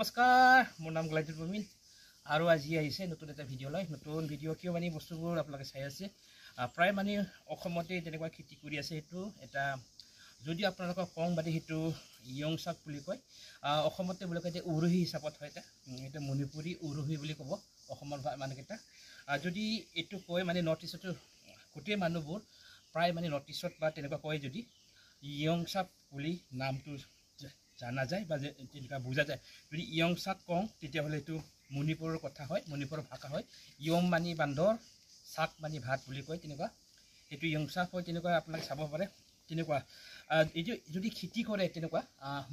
নমস্কাৰ, মোৰ নাম গ্লাইডুল প্ৰবীণ আৰু আজি আহিছে নতুন এটা ভিডিঅ' লৈ। নতুন ভিডিঅ' কিয় মানে বস্তুবোৰ আপোনালোকে চাই আছে, প্ৰায় মানে অসমতে তেনেকুৱা খেতি কৰি আছে। সেইটো এটা যদি আপোনালোকক কওঁ মানে সেইটো ইয়ং চাক বুলি কয়। অসমতে বুলি কয় এতিয়া উৰহি হিচাপত হয়, এটা মণিপুৰী উৰহি বুলি ক'ব অসমৰ মানুহকেইটা। যদি এইটো কয় মানে নৰ্থ ইষ্টতো গোটেই মানুহবোৰ প্ৰায় মানে নৰ্থ ইষ্টত বা তেনেকুৱা কয় যদি ইয়ং চাক বুলি নামটো জানা যায় বা তেনেকুৱা বুজা যায়। যদি ইয়ং চাক কওঁ তেতিয়াহ'লে এইটো মণিপুৰৰ কথা হয়, মণিপুৰৰ ভাষা হয়। ইয়ং মানি বান্দৰ, চাক মানি ভাত বুলি কয় তেনেকুৱা। এইটো ইয়ং চাক হয় তেনেকুৱা, আপোনালোকে চাব পাৰে তেনেকুৱা। এইটো যদি খেতি কৰে তেনেকুৱা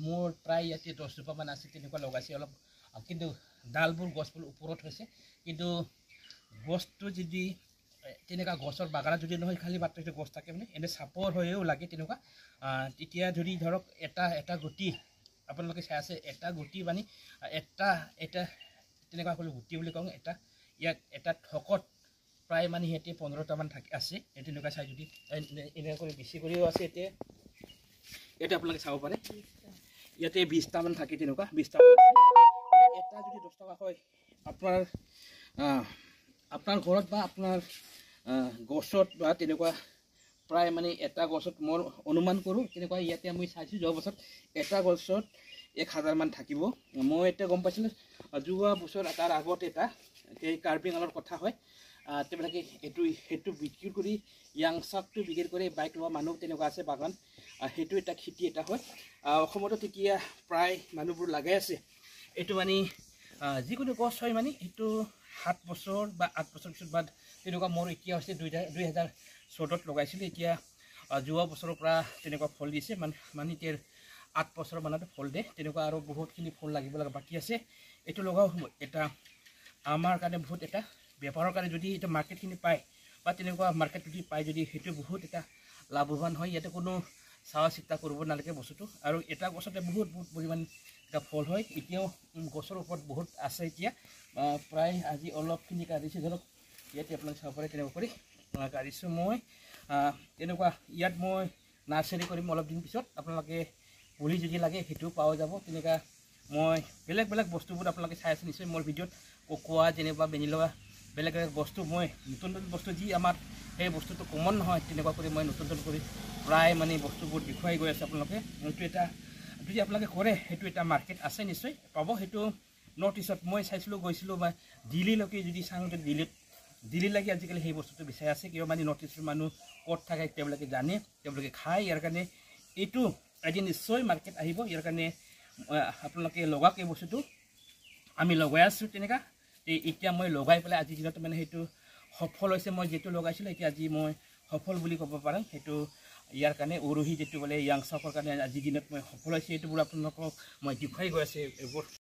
মোৰ প্ৰায় ইয়াতে 10 জোপামান আছে তেনেকুৱা লগাইছে অলপ, কিন্তু ডালবোৰ গছবোৰ ওপৰত হৈছে। কিন্তু গছটো যদি তেনেকুৱা গছৰ বাগানত যদি নহয়, খালী মাত্ৰ সেইটো গছ থাকে মানে এনে চাপৰ হৈও লাগে তেনেকুৱা। তেতিয়া যদি ধৰক এটা গুটি আপোনালোকে চাই আছে, এটা গুটি মানে এটা তেনেকুৱা হ'লে গুটি বুলি কওঁ। ইয়াত এটা থকত প্ৰায় মানে সিহঁতে 15টামান আছে। তেনেকুৱা চাই যদি এনেকুৱা কৰি বেছি কৰিও আছে। ইয়াতে আপোনালোকে চাব পাৰে, ইয়াতে 20টামান থাকে তেনেকুৱা, 20টামান এটা যদি 10 টকা হয় আপোনাৰ ঘৰত বা আপোনাৰ গছত বা তেনেকুৱা প্ৰায় মানে এটা গছত মই অনুমান কৰোঁ তেনেকুৱা। ইয়াতে আমি চাইছোঁ যোৱা বছৰত এটা গছত 1000মান থাকিব। মই এতিয়া গম পাইছিলোঁ যোৱা বছৰ তাৰ আগত এই কাৰ্বি আংলঙৰ কথা হয়। তেওঁলোকে সেইটো বিক্ৰী কৰি ইয়াং চাকটো বিক্ৰী কৰি বাইক লোৱা মানুহ তেনেকুৱা আছে বাগান। সেইটো এটা খেতি এটা হয় অসমতো। তেতিয়া প্ৰায় মানুহবোৰ লগাই আছে। এইটো মানে যিকোনো গছ হয় মানে সেইটো 7 বছৰ বা 8 বছৰ পিছত বা তেনেকুৱা। মোৰ এতিয়া হৈছে 2014ত লগাইছিলোঁ। এতিয়া যোৱা বছৰৰ পৰা তেনেকুৱা ফল দিছে, মানে এতিয়া 8 বছৰ মানতে ফল দিয়ে তেনেকুৱা। আৰু বহুতখিনি ফল লাগিব লগা বাকী আছে। এইটো লগাও এটা আমাৰ কাৰণে বহুত এটা বেপাৰৰ কাৰণে যদি এটা মাৰ্কেটখিনি পায় বা তেনেকুৱা মাৰ্কেট যদি পায়, যদি সেইটো বহুত এটা লাভৱান হয়। ইয়াতে কোনো চাৱা চিতা কৰিব নালাগে বস্তুটো। আৰু এটা গছতে বহুত পৰিমাণ এটা ফল হয়। এতিয়াও গছৰ ওপৰত বহুত আছে। এতিয়া প্ৰায় আজি অলপখিনি কাটিছোঁ ধৰক, ইয়াতে আপোনালোকে চাব পাৰে তেনেকুৱা কৰি কাটিছোঁ মই তেনেকুৱা। ইয়াত মই নাৰ্চাৰী কৰিম অলপ দিন পিছত। আপোনালোকে পুলি যদি লাগে সেইটোও পোৱা যাব তেনেকুৱা। মই বেলেগ বেলেগ বস্তুবোৰ আপোনালোকে চাই আছে নিশ্চয় মোৰ ভিডিঅ'ত। ককোৱা যেনিবা ভেনিলা বেলেগ বেলেগ বস্তু, মই নতুন নতুন বস্তু যি আমাৰ সেই বস্তুটো কমন নহয় তেনেকুৱা কৰি মই নতুন কৰি প্ৰায় মানে বস্তুবোৰ দেখুৱাই গৈ আছে আপোনালোকে। সেইটো এটা যদি আপোনালোকে কৰে সেইটো এটা মাৰ্কেট আছে নিশ্চয় পাব। সেইটো নৰ্থ ইষ্টত মই চাইছিলোঁ, গৈছিলোঁ বা দিল্লীলৈকে যদি চাওঁ, দিল্লীলৈকে আজিকালি সেই বস্তুটো বিচাৰি আছে। কিয় মানে নৰ্থ ইষ্টৰ মানুহ ক'ত থাকে তেওঁলোকে জানে, তেওঁলোকে খায়। ইয়াৰ কাৰণে এইটো এদিন নিশ্চয় মাৰ্কেট আহিব। ইয়াৰ কাৰণে আপোনালোকে লগাওক এই বস্তুটো। আমি লগাই আছোঁ তেনেকুৱা। এতিয়া মই লগাই পেলাই আজিৰ দিনত মানে সেইটো সফল হৈছে। মই যিটো লগাইছিলোঁ এতিয়া আজি মই সফল বুলি ক'ব পাৰোঁ। সেইটো ইয়াৰ কাৰণে উৰহি যিটো বোলে ইয়াং চাকৰ কাৰণে আজিৰ দিনত মই সফল হৈছে। এইটোবোৰ আপোনালোকক মই দেখুৱাই গৈ আছে। এইবোৰ